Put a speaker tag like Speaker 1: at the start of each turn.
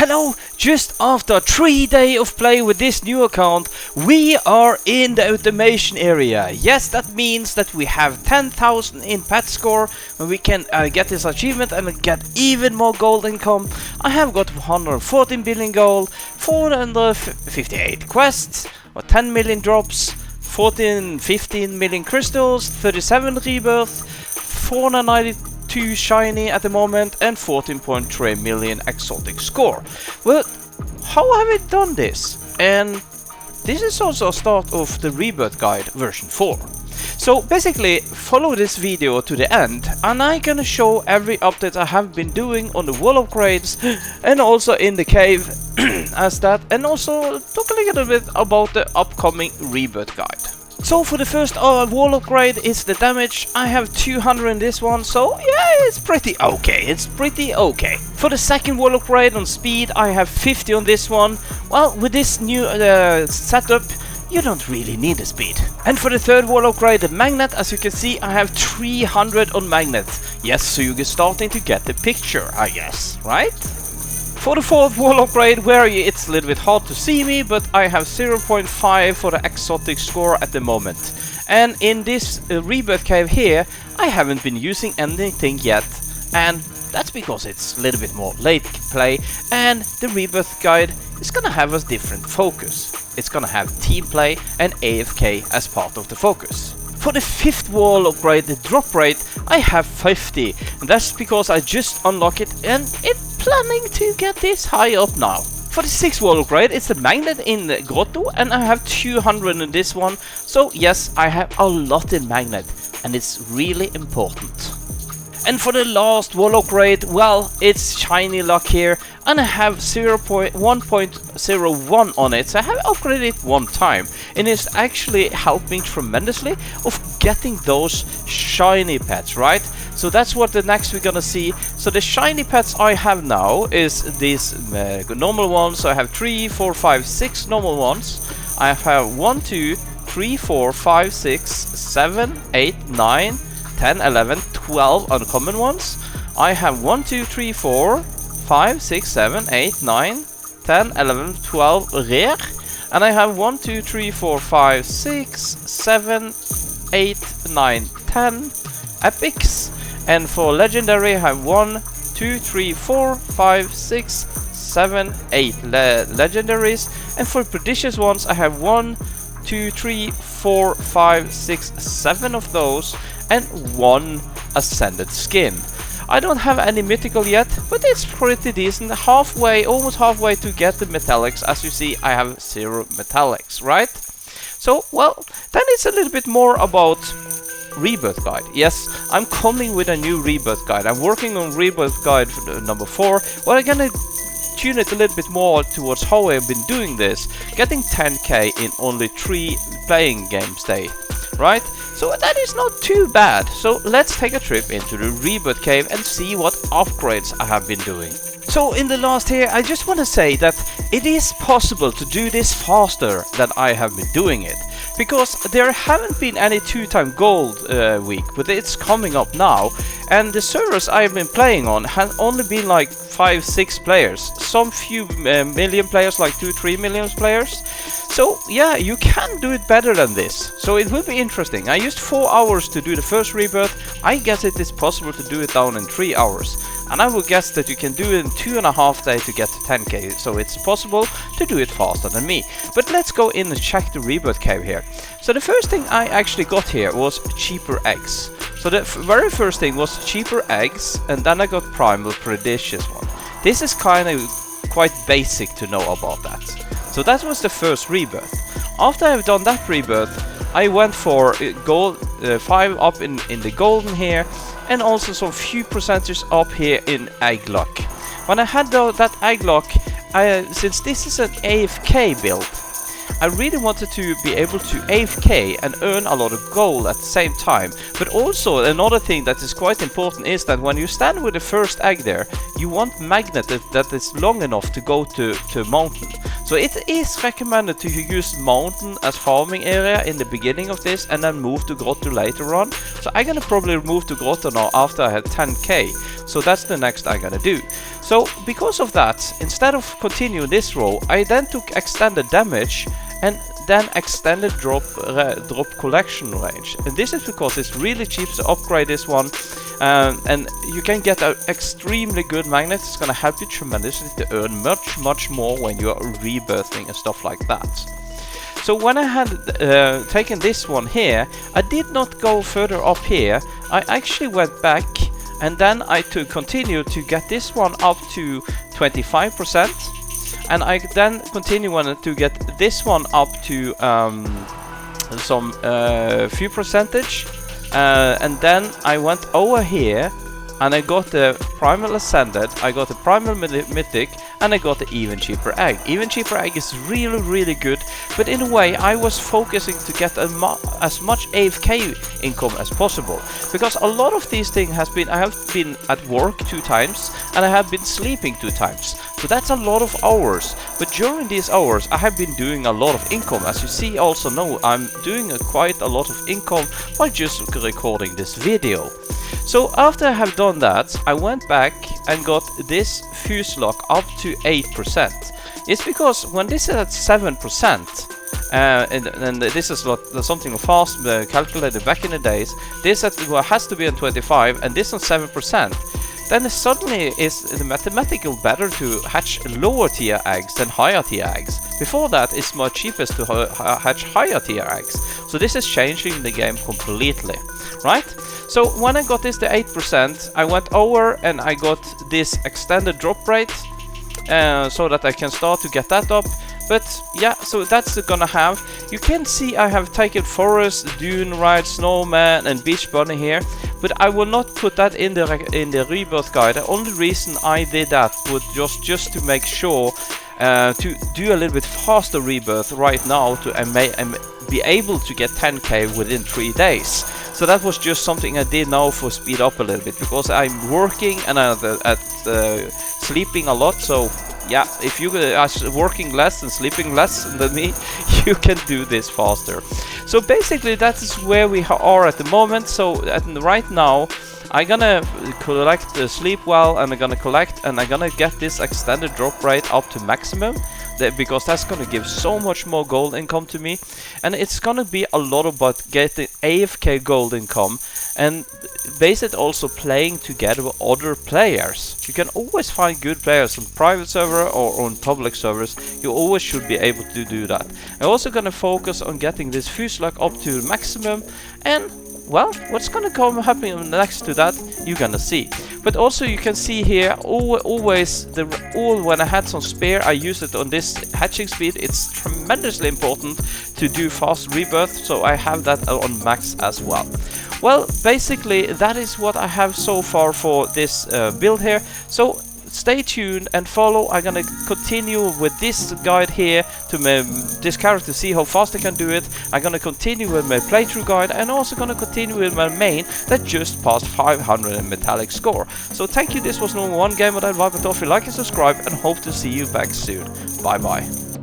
Speaker 1: Hello! Just after 3 days of play with this new account, we are in the automation area. Yes, that means that we have 10,000 in pet score, and we can get this achievement and get even more gold income. I have got 114 billion gold, 458 quests, or 10 million drops, 15 million crystals, 37 rebirth, 492 shiny at the moment, and 14.3 million exotic score. Well, how have we done this? And this is also a start of the Rebirth guide version 4. So basically follow this video to the end, and I'm gonna show every update I have been doing on the wall upgrades and also in the cave as that, and also talk a little bit about the upcoming Rebirth guide. So for the first wall upgrade is the damage. I have 200 in this one, so yeah, it's pretty okay. For the second wall upgrade on speed, I have 50 on this one. Well, with this new setup, you don't really need the speed. And for the third wall upgrade, the magnet, as you can see, I have 300 on magnet. Yes, so you're starting to get the picture, I guess, right? For the fourth wall upgrade, where it's a little bit hard to see me, but I have 0.5 for the exotic score at the moment. And in this Rebirth cave here, I haven't been using anything yet, and that's because it's a little bit more late play, and the Rebirth guide is gonna have a different focus. It's gonna have team play and AFK as part of the focus. For the fifth wall upgrade, the drop rate, I have 50, and that's because I just unlocked it and it's planning to get this high up now. For the sixth wall upgrade, it's the magnet in the grotto, and I have 200 in this one, so yes, I have a lot in magnet, and it's really important. And for the last wall upgrade, well, it's shiny luck here, and I have 1.01 on it, so I have upgraded it one time, and it's actually helping tremendously of getting those shiny pets, right? So that's what the next we're gonna see. So the shiny pets I have now is these normal ones. So I have 3, 4, 5, 6 normal ones. I have 1, 2, 3, 4, 5, 6, 7, 8, 9, 10, 11, 12 uncommon ones. I have 1, 2, 3, 4, 5, 6, 7, 8, 9, 10, 11, 12 rare. And I have 1, 2, 3, 4, 5, 6, 7, 8, 9, 10 epics. And for legendary I have 1, 2, 3, 4, 5, 6, 7, 8 legendaries. And for prodigious ones I have 1, 2, 3, 4, 5, 6, 7 of those, and 1 ascended skin. I don't have any mythical yet, but it's pretty decent. Halfway, almost halfway to get the metallics. As you see, I have 0 metallics, right? So, well, then it's a little bit more about Rebirth guide. Yes, I'm coming with a new Rebirth guide. I'm working on Rebirth guide for number 4. Well, I'm gonna tune it a little bit more towards how I've been doing this, getting 10k in only 3 playing games day, right? So that is not too bad. So let's take a trip into the Rebirth cave and see what upgrades I have been doing. So in the last here, I just want to say that it is possible to do this faster than I have been doing it, because there haven't been any 2-time gold week, but it's coming up now, and the servers I've been playing on have only been like 5-6 players, some few million players, like 2-3 million players. So yeah, you can do it better than this, so it will be interesting. I used 4 hours to do the first Rebirth. I guess it is possible to do it down in 3 hours, and I will guess that you can do it in 2.5 days to get to 10k, so it's possible to do it faster than me. But let's go in and check the Rebirth cave here. So the first thing I actually got here was cheaper eggs. So the very first thing was cheaper eggs, and then I got primal prodigious one. This is kind of quite basic to know about that. So that was the first Rebirth. After I've done that Rebirth, I went for gold 5 up in the golden here, and also some few percentages up here in egg luck. When I had that egg luck, since this is an AFK build, I really wanted to be able to AFK and earn a lot of gold at the same time. But also another thing that is quite important is that when you stand with the first egg there, you want magnet that is long enough to go to a mountain. So it is recommended to use mountain as farming area in the beginning of this and then move to grotto later on. So I'm gonna probably move to grotto now after I had 10k. So that's the next I'm gonna do. So because of that, instead of continuing this row, I then took extended damage and then extended drop collection range. And this is because it's really cheap to upgrade this one. And you can get an extremely good magnet. It's gonna help you tremendously to earn much more when you are rebirthing and stuff like that. So when I had taken this one here, I did not go further up here. I actually went back and then I continued to get this one up to 25%. And I then continue to get this one up to some few percentage. And then I went over here and I got the Primal Ascended, I got the Primal Mythic, and I got the Even Cheaper Egg. Even Cheaper Egg is really good, but in a way I was focusing to get as much AFK income as possible. Because a lot of these things I have been at work 2 times, and I have been sleeping 2 times. So that's a lot of hours. But during these hours I have been doing a lot of income. As you see also know, I'm doing quite a lot of income by just recording this video. So after I have done that, I went back and got this fuse lock up to 8%. It's because when this is at 7%, and this is something fast calculated back in the days, this has to be on 25 and this on 7%. Then it suddenly is the mathematical better to hatch lower tier eggs than higher tier eggs. Before that, it's much cheapest to hatch higher tier eggs. So this is changing the game completely, right? So when I got this to 8%, I went over and I got this extended drop rate so that I can start to get that up. But yeah, so that's gonna have. You can see I have taken Forest, Dune Ride, Snowman and Beach Bunny here, but I will not put that in the Rebirth guide. The only reason I did that was just to make sure to do a little bit faster Rebirth right now to be able to get 10k within 3 days. So that was just something I did now for speed up a little bit, because I'm working and sleeping a lot. So yeah, if you are working less and sleeping less than me, you can do this faster. So basically that is where we are at the moment. So right now I'm gonna collect the sleep well, and I'm gonna collect and I'm gonna get this extended drop rate up to maximum, because that's gonna give so much more gold income to me. And it's gonna be a lot about getting AFK gold income, and basically also playing together with other players. You can always find good players on private server or on public servers. You always should be able to do that. I'm also gonna focus on getting this fuse lock up to maximum, and well, what's gonna happen next to that, you're gonna see. But also you can see here, always when I had some spare, I used it on this hatching speed. It's tremendously important to do fast rebirth, so I have that on max as well. Well, basically that is what I have so far for this build here. So stay tuned and follow. I'm gonna continue with this guide here to this character, see how fast I can do it. I'm gonna continue with my playthrough guide, and also gonna continue with my main that just passed 500 in metallic score. So thank you. This was number 1 game with Advice. Like and subscribe, and hope to see you back soon. Bye bye.